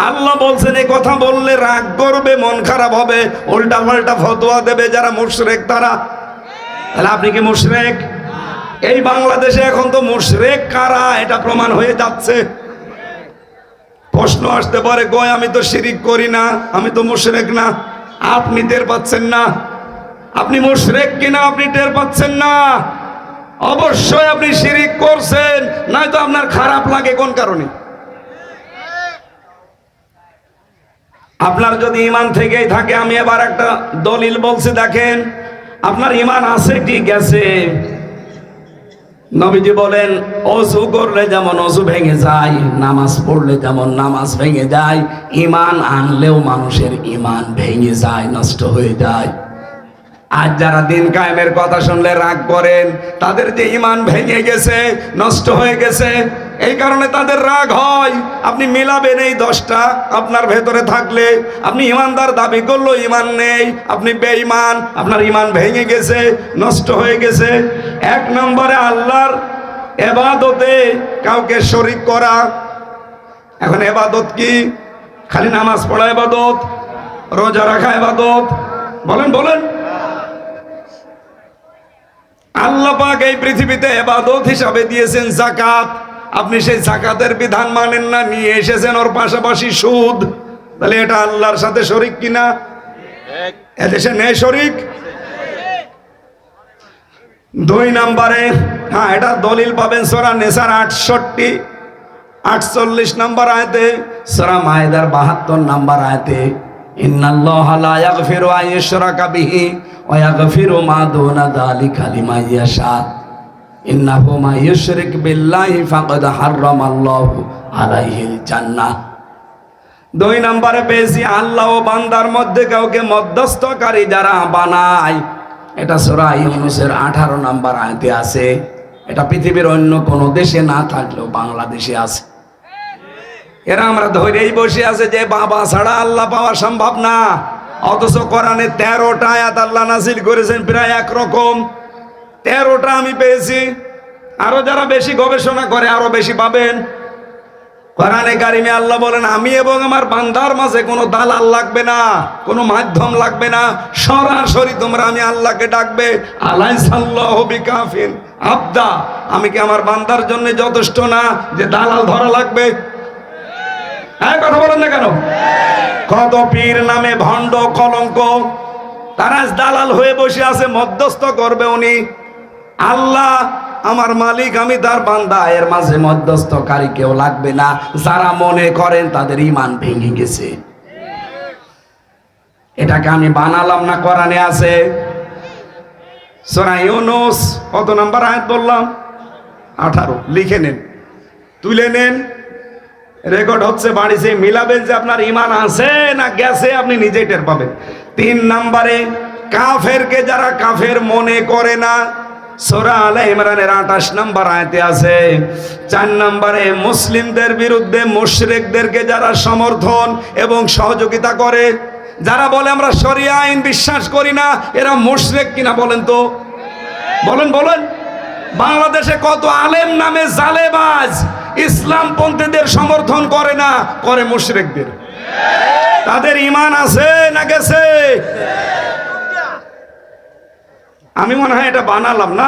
আল্লাহ বলছেন এই কথা বললে রাগ করবে, মন খারাপ হবে, উল্টা পাল্টা ফতোয়া দেবে যারা মুশরিক তারা। তাহলে আপনি কি মুশরিক? এই বাংলাদেশে এখন তো মুশরিক কারা এটা প্রমাণ হয়ে যাচ্ছে। প্রশ্ন আসতে পারে, কই আমি তো শিরিক করি না, আমি তো মুশরিক না। আপনি টের পাচ্ছেন না আপনি মুশরিক কিনা? আপনি টের পাচ্ছেন না? অবশ্যই আপনি শিরিক করছেন, নয়তো আপনার খারাপ লাগে কোন কারণে? আপনার যদি ঈমান থেকেই থাকে, আমি এবার একটা দলিল বলছি, দেখেন আপনার ঈমান আছে কি গেছে। নবীজি বলেন ওযু করলে যেমন ওযু ভেঙে যায়, নামাজ পড়লে যেমন নামাজ ভেঙে যায়, ঈমান আনলেও মানুষের ঈমান ভেঙে যায়, নষ্ট হয়ে যায়। আজ যারা দিন কায়েমের কথা শুনলে রাগ করেন, তাদের যে ঈমান ভেঙে গেছে, নষ্ট হয়ে গেছে, এই কারণে তাদের রাগ হয়। আপনি মিলাবেন এই 10টা আপনার ভেতরে থাকলে, আপনি ঈমানদার দাবি করলেও ঈমান নেই, আপনি বেঈমান, আপনার ঈমান ভেঙে গেছে, নষ্ট হয়ে গেছে। 1 নম্বরে আল্লাহর ইবাদতে কাউকে শরীক করা। এখন ইবাদত কি? খালি নামাজ পড়া ইবাদত? রোজা রাখা ইবাদত? বলেন বলেন। আল্লাহ পাক এই পৃথিবীতে ইবাদত হিসাবে দিয়েছেন যাকাত। আপনি সেই যাকাতের বিধান মানেন না, নিয়ে এসেছেন ওর পাশাপাশি সুদ। তাহলে এটা আল্লাহর সাথে শরীক কিনা? এদেশে নেই শরীক। 2 নম্বরে, হ্যাঁ এটা দলিল পাবেন সূরা নিসার 48 নম্বর আয়াতে, সূরা মায়েদার 72 নম্বর আয়াতে, ইন্নাল্লাহা লা ইয়াগফিরু আন ইউশরাকা বিহি ওয়া ইয়াগফিরু মা দুনা যালিকা লিমান ইয়াশা ইন্নাহু মা ইউশরিক বিল্লাহি ফাকাদ হারামাল্লাহু আলাইহিল জান্নাহ। 2 নম্বরে পেয়েছি আল্লাহ ও বান্দার মধ্যে কাউকে মধ্যস্থকারী যারা বানায়। এটা সূরা ইউনূসের 18 নম্বর আয়াতে আছে। এটা পৃথিবীর অন্য কোনো দেশে না থাকলেও বাংলাদেশে আছে। এরা আমরা ধরেই বসে আছে যে বাবা ছাড়া আল্লাহ পাওয়া সম্ভব না, অথচ কোরআনে 13টা আয়াত আল্লাহ নাযিল করেছেন প্রায় একরকম। 13টা আমি পেয়েছি, আরো যারা বেশি গবেষণা করে আরো বেশি পাবেন। কোরআনে কারিমে আল্লাহ বলেন আমি এবং আমার বান্দার মাঝে কোনো দালাল লাগবে না, কোনো মাধ্যম লাগবে না, সরাসরি তোমরা আমি আল্লাহকে ডাকবে। আলাইসাল্লাহু বিকাফিন আবদা, আমি কি আমার বান্দার জন্য যথেষ্ট না যে দালাল ধরা লাগবে? হ্যাঁ কথা বলেন না কেন? কত পীর নামে ভণ্ড কলঙ্ক, তারা দালাল হয়ে বসে আছে, মধ্যস্থ করবে উনি। আল্লাহ আমার মালিক, আমি তার বান্দা, এর মাঝে মধ্যস্থকারী কেউ লাগবে না। যারা মনে করেন তাদের ঈমান ভেঙে গেছে। এটাকে আমি বানালাম না, কোরআনে আছে। সূরা ইউনূস কত নাম্বার আয়াত বললাম? 18। লিখে নেন, তুলে নেন, রেকর্ড হচ্ছে, বাড়িতে মিলাবেন যে আপনার ঈমান আছে না গেছে, আপনি নিজেই টের পাবেন। 3 নম্বরে কাফেরকে যারা কাফের মনে করে না, সূরা আলে ইমরানের 28 নম্বর আয়াতে আছে। 4 নম্বরে মুসলিমদের বিরুদ্ধে মুশরিকদেরকে যারা সমর্থন এবং সহযোগিতা করে, যারা বলে আমরা শরিয়া আইন বিশ্বাস করি না, এরা মুশরিক কিনা বলেন তো? বলেন বলেন। বাংলাদেশে কত আলেম নামে জালেবাজ ইসলামপন্থীদের সমর্থন করে না, করে মুশরিকদের। তাদের ঈমান আছে না গেছে? আমি মনে হয় এটা বানালাম না।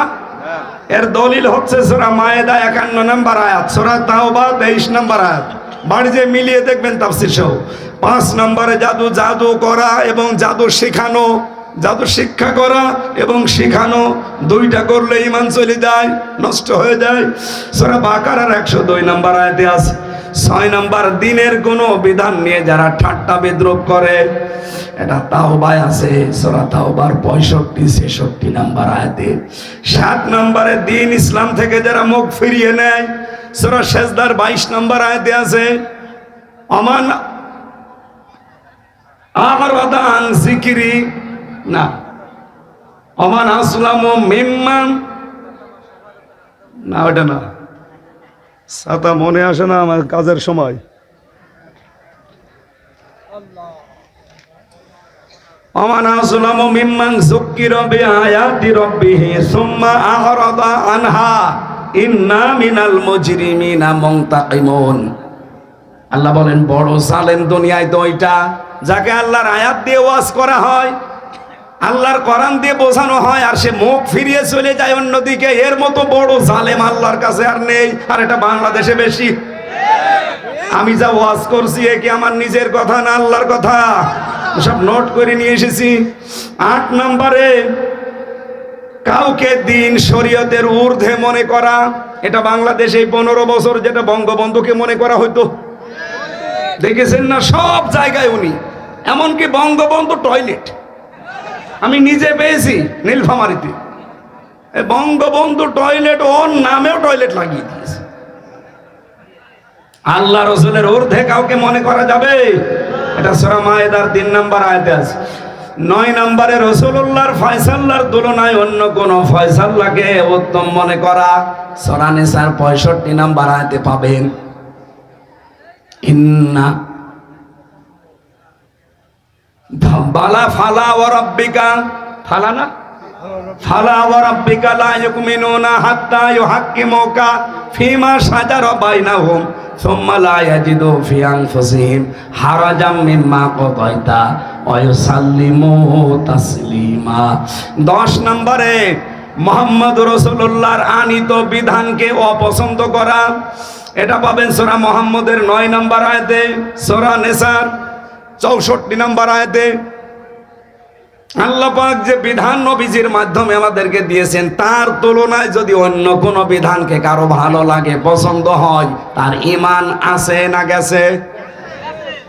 এর দলিল হচ্ছে সূরা মায়েদা 51 নম্বর আয়াত, সূরা তাওবা 23 নম্বর আয়াত। বাড়িতে মিলিয়ে দেখবেন তাফসীর সহ। 5 নম্বরে জাদু করা এবং জাদু শেখানো, জাদু শিক্ষা করা এবং শেখানো, দুইটা করলে ঈমান চলে যায়, নষ্ট হয়ে যায়। সূরা বাকারার 102 নম্বর আয়াতে আছে। 6 নম্বর, দিনের কোনো বিধান নিয়ে যারা ঠাট্টা বিদ্রুপ করে, এটা তাওবায় আছে, সূরা তাওবার 65-66 নম্বর আয়াতে। 7 নম্বরে দ্বীন ইসলাম থেকে যারা মুখ ফিরিয়ে নেয়, সূরা সেজদার 22 নম্বর আয়াতে আছে। আমান আ'রাদা আন যিকরি, না, আমান আসলামু মিম্মান, না ওটা না, সাতা মনে আসে না আমার কাজের সময়। আমান আসলামু মিম্মান যুক্কিরা বিআয়াতি রাব্বিহি সুম্মা আ'রাদা আনহা ইন্না মিনাল মুজরিমিনা মুনতাকিমুন। আল্লাহ বলেন বড় জালেম দুনিয়ায় তো ওইটা, যাকে আল্লাহর আয়াত দিয়ে ওয়াজ করা হয়, আল্লাহর কোরআন দিয়ে বোঝানো হয়, আর সে মুখ ফিরিয়ে চলে যায় অন্যদিকে। এর মতো বড় জালেম আল্লাহর কাছে আর নেই। আর এটা বাংলাদেশে বেশি। আমি যা ওয়াজ করছি এ কি আমার নিজের কথা না আল্লাহর কথা? সব নোট করে নিয়ে এসেছি। 8 নম্বরে কাউকে দিন শরীয়তের ঊর্ধ্বে মনে করা, এটা বাংলাদেশে 15 বছর যেটা বঙ্গবন্ধুকে মনে করা হইতো, দেখেছেন না? সব জায়গায় উনি, এমনকি বঙ্গবন্ধু টয়লেট আমি নিজে পেয়েছি নীলফামারীতে। বঙ্গবন্ধু টয়লেট ওর নামেও টয়লেট লাগিয়ে দিয়েছে। আল্লাহ রাসূলের ঊর্ধ্বে কাউকে মনে করা যাবে? এটা সূরা মায়েদার 3 নম্বর আয়াতে আছে। 9 নম্বরে রাসূলুল্লাহর ফয়সালার তুলনায় অন্য কোন ফয়সালাকে উত্তম মনে করা, সূরা নিসার 65 নম্বর আয়াতে পাবেন। ইন্না বালা ফালা ওয়া রাব্বিকা, ফালা না, ফালা ওয়া রাব্বিকা লা ইউমিনুনা হাত্তা ইউহাক্কিমুকা ফিমা শাজারা বাইনাহুম সুম্মা লা ইয়াজিদু ফি আনফুসিহিম হারাজাম মিম্মা কাদাইতা ওয়া ইউসাল্লিমু তাসলিমা। 10 নম্বরে মুহাম্মদ রাসূলুল্লাহর আনিত বিধানকে অপছন্দ করা, এটা পাবেন সূরা মুহাম্মদের 9 নম্বর আয়াতে, সূরা নিসার 64 নম্বর আয়াতে। আল্লাহ পাক যে বিধান নবীজির মাধ্যমে আমাদেরকে দিয়েছেন, তার তুলনায় যদি অন্য কোনো বিধানকে কারো ভালো লাগে, পছন্দ হয়, তার ঈমান আছে না গেছে?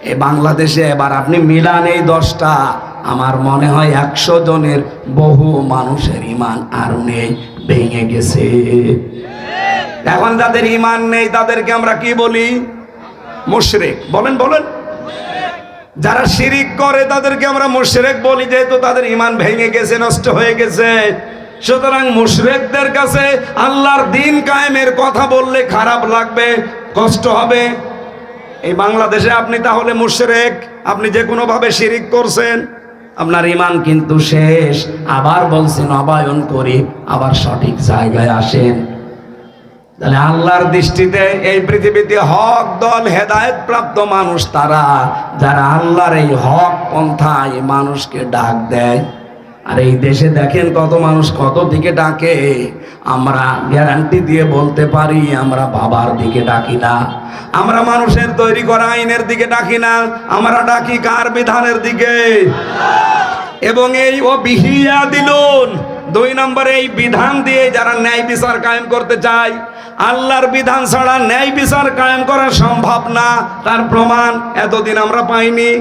এই বাংলাদেশে এবার আপনি মিলান এই 10টা, আমার মনে হয় 100 জনের বহু মানুষের ঈমান আর নেই, ভেঙে গেছে। এখন যাদের ঈমান নেই তাদেরকে আমরা কি বলি? মুশরিক। বলেন বলেন। যারা শিরিক করে তাদেরকে আমরা মুশরিক বলি, যেহেতু তাদের ঈমান ভেঙে গেছে, নষ্ট হয়ে গেছে। সুতরাং মুশরিকদের কাছে আল্লাহর দ্বীন কায়েমের কথা বললে খারাপ লাগবে, কষ্ট হবে। এই বাংলাদেশে আপনি তাহলে মুশরিক, আপনি যে কোনো ভাবে শিরিক করছেন, আপনার ঈমান কিন্তু শেষ। আবার বলছেন নবায়ন করি, আবার সঠিক জায়গায় আসেন। তাহলে আল্লাহর দৃষ্টিতে এই পৃথিবীতে হক দল, হেদায়েত প্রাপ্ত মানুষ তারা, যারা আল্লাহর এই হক পন্থায় মানুষকে ডাক দেয়। আর এই দেশে দেখেন কত মানুষ কত দিকে ডাকে। আমরা গ্যারান্টি দিয়ে বলতে পারি আমরা বাবার দিকে ডাকি না, আমরা মানুষের তৈরি করা আইনের দিকে ডাকি না, আমরা ডাকি কার বিধানের দিকে। এবং এই ও বিহিয়া দিলুন, দুই নম্বরে এই বিধান দিয়ে যারা ন্যায় বিচার কায়েম করতে চায়, আল্লাহর বিধান ছাড়া ন্যায় বিচার কায়েম করা সম্ভব না। তার প্রমাণ এতদিন আমরা পাইনি,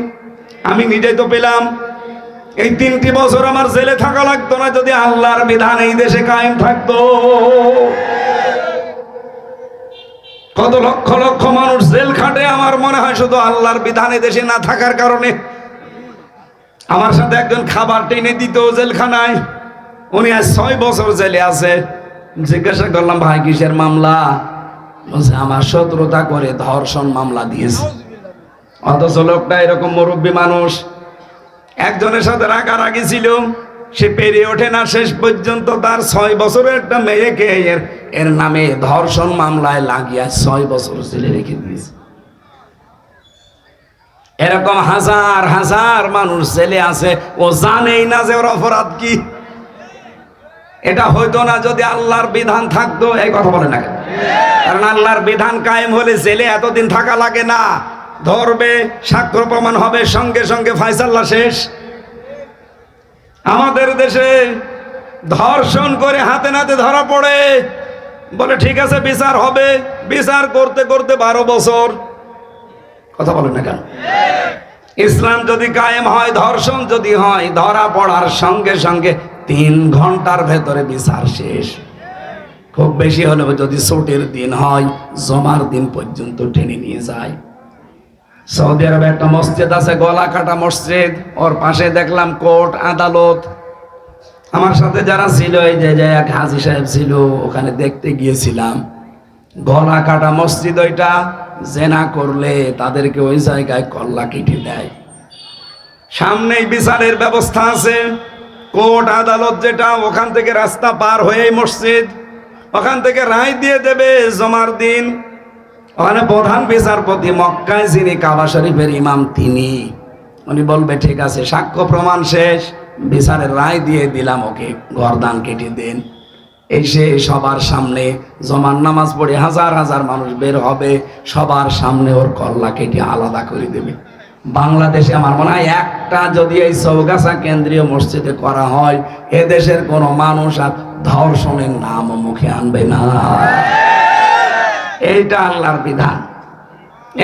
আমি নিজেই তো পেলাম। এই 3টি বছর আমার জেলে থাকা লাগতো না যদি আল্লাহর বিধান এই দেশে কায়েম থাকতো। কত লক্ষ লক্ষ মানুষ জেল খাটে আমার মনে হয় শুধু আল্লাহর বিধান এই দেশে না থাকার কারণে। আমার সাথে একজন খাবার টেনে দিত জেলখানায়, উনি আজ 6 বছর জেলে আছে। জিজ্ঞাসা করলাম, ভাই কিসের মামলা? বলছে আমার শত্রুতা করে ধর্ষণ মামলা দিয়েছে। অথচ লোকটা এরকম মুরব্বী মানুষ, একজনের সাথে রাগারাগি ছিল, সে পেরিয়ে ওঠে না, শেষ পর্যন্ত তার 6 বছরের একটা মেয়েকে এর নামে ধর্ষণ মামলায় লাগিয়ে 6 বছর জেলে রেখে দিয়েছে। এরকম হাজার হাজার মানুষ জেলে আছে, ও জানেই না যে ওর অপরাধ কি। এটা হইতো না যদি আল্লাহর বিধান থাকতো। এই কথা বলে না কেন? কারণ আল্লাহর বিধান কায়েম হলে জেলে এতদিন থাকা লাগে না। ধরবে, সাক্ষ্য প্রমাণ হবে, সঙ্গে সঙ্গে ফায়সালা শেষ। আমাদের দেশে ধর্ষণ করে হাতে নাতে ধরা পড়ে, বলে ঠিক আছে বিচার হবে, বিচার করতে করতে 12 বছর। কথা বলেন না কেন? ইসলাম যদি কায়েম হয়, ধর্ষণ যদি হয়, ধরা পড়ার সঙ্গে সঙ্গে 3 ঘন্টার ভেতরে বিচার শেষ। খুব বেশি হলে যদি ছুটির দিন হয়, জমার দিন পর্যন্ত টেনে নিয়ে যায়। সৌদি আরবে একটা মসজিদ আছে, গলা কাটা মসজিদ, ওর পাশে দেখলাম কোর্ট আদালত। আমার সাথে যারা ছিল, এই যে এক হাজী সাহেব ছিল, ওখানে দেখতে গিয়েছিলাম। গলা কাটা মসজিদ ওইটা, জেনা করলে তাদেরকে ওই জায়গায় কল্লা কেটে দেয়। সামনেই বিচারের ব্যবস্থা আছে, কোর্ট আদালত যেটা, ওখান থেকে রাস্তা পার হয়েই মসজিদ, ওখান থেকে রায় দিয়ে দেবে জমার দিন। ওখানে প্রধান বিচারপতি মক্কায় যিনি কাবা শরীফের ইমাম, তিনি উনি বলবে ঠিক আছে, সাক্ষ্য প্রমাণ শেষ, বিচারের রায় দিয়ে দিলাম, ওকে গর্দান কেটে দেন। এসে সবার সামনে জমার নামাজ পড়ে হাজার হাজার মানুষ বের হবে, সবার সামনে ওর কল্লা কেটে আলাদা করে দেবে। বাংলাদেশে আমার মনে হয় একটা যদি এই চৌগাছা কেন্দ্রীয় মসজিদে করা হয়, এদেশের কোনো মানুষ আর ধর্ষণের নাম মুখে আনবে না। এইটা আল্লাহর বিধান।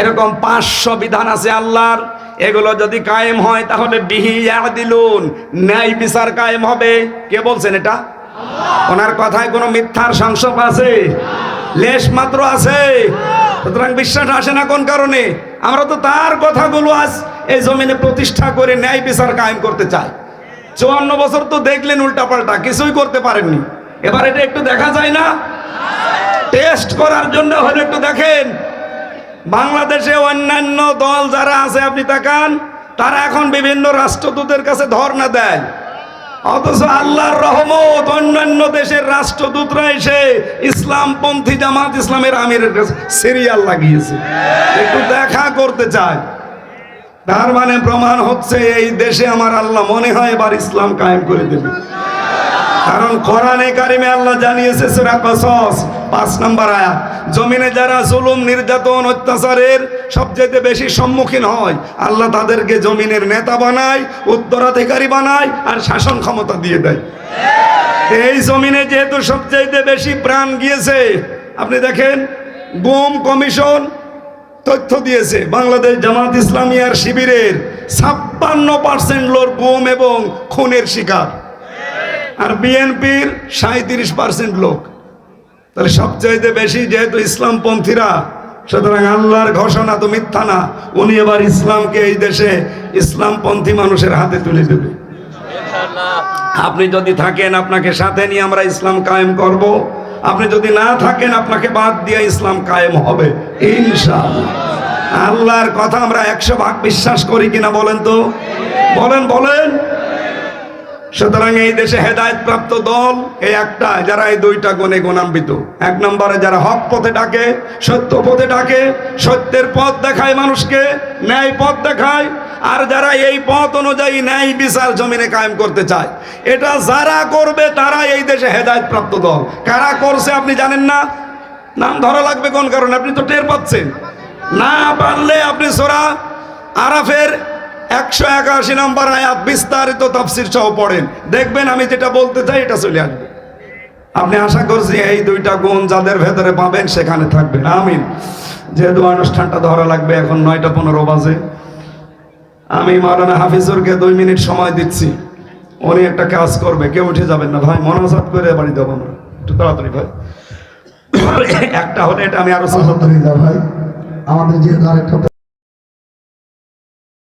এরকম 500 বিধান আছে আল্লাহর, এগুলো যদি কায়েম হয় তাহলে বিহি ইয়াদিলুন, ন্যায় বিচার কায়েম হবে। কে বলছেন এটা? ওনার কথায় কোনো মিথ্যার সংসব আছে? লেশ মাত্র আছে? সুতরাং বিশ্বাস আসে না কোন কারণে? আমরা তো তার কথাগুলো আজ এই জমিনে প্রতিষ্ঠা করে ন্যায় বিচার কায়েম করতে চাই। 54 বছর তো দেখলেন উল্টাপাল্টা, কিছুই করতে পারেননি। এবার এটা একটু দেখা যায় না? টেস্ট করার জন্য হলে একটু দেখেন। বাংলাদেশে অন্যান্য দল যারা আছে, আপনি তাকান, তারা এখন বিভিন্ন রাষ্ট্রদূতের কাছে ধর্ণা দেয়। অথচ আল্লাহর রহমত, অন্যান্য দেশের রাষ্ট্রদূতরা এসে ইসলামপন্থী জামাত ইসলামের আমিরের কাছে সিরিয়াল লাগিয়েছে, একটু দেখা করতে চায়। তার মানে প্রমাণ হচ্ছে এই দেশে আমার আল্লাহ মনে হয় এবার ইসলাম কায়েম করে দেবে। কারণ কোরআনে কারিমে আল্লাহ জানিয়েছে, সূরা কসস 5 নম্বর আয়াত, জমিনে যারা জুলুম, নির্যাতন, অত্যাচারের সবচেয়ে বেশি সম্মুখীন হয়, আল্লাহ তাদেরকে জমিনের নেতা বানায়, উত্তরাধিকারী বানায়, আর শাসন ক্ষমতা দিয়ে দেয়। এই জমিনে যেহেতু সবচেয়ে বেশি প্রাণ গিয়েছে, আপনি দেখেন গুম কমিশন তথ্য দিয়েছে, বাংলাদেশ জামাত ইসলামী আর শিবিরের 56% লোক গুম এবং খুনের শিকার, আর বিএনপির 37% লোক। তাহলে সবচাইতে বেশি যেহেতু ইসলামপন্থীরা, সুতরাং আল্লাহর ঘোষণা তো মিথ্যা না, উনি এবার ইসলামকে এই দেশে ইসলামপন্থী মানুষের হাতে তুলে দেবে। আপনি যদি থাকেন, আপনাকে সাথে নিয়ে আমরা ইসলাম কায়েম করব। আপনি যদি না থাকেন, আপনাকে বাদ দিয়ে ইসলাম কায়েম হবে ইনশাআল্লাহ। আল্লাহর কথা আমরা 100 ভাগ বিশ্বাস করি কিনা বলেন তো? বলেন বলেন। সুতরাং এই দেশে হেদায়েত প্রাপ্ত দল এই একটা, যারা এই 2টা গুণে গুণান্বিত। 1 নম্বরে যারা হক পথে ডাকে, সত্য পথে ডাকে, সত্যের পথ দেখায় মানুষকে, ন্যায় পথ দেখায়, আর যারা এই পথ অনুযায়ী ন্যায় বিচার জমিনে কায়েম করতে চায়। এটা যারা করবে তারা এই দেশে হেদায়েত প্রাপ্ত দল। কারা করছে আপনি জানেন না? নাম ধরা লাগবে কোন কারণে? আপনি তো টের পাচ্ছেন না। পারলে আপনি সূরা আরাফের 181 নম্বর আয়াত বিস্তারিত তাফসীর সহ পড়েন, দেখবেন আমি যেটা বলতে চাই এটা চলে আসবে। আপনি আশা করছি এই দুইটা গুণ যাদের ভেতরে পাবেন সেখানে থাকবেন, আমিন। যেহেতু অনুষ্ঠানটা ধরা লাগবে, এখন 9:15 বাজে, আমি মাওলানা হাফিজুরকে 2 মিনিট সময় দিচ্ছি, উনি একটা কাজ করবে। কেউ উঠে যাবেন না ভাই, মনাজাত করে বাড়ি যাবো আমরা, একটু তাড়াতাড়ি ভাই। একটা হলে এটা আমি আরো ভাই আমাদের যেহেতু আরেকটা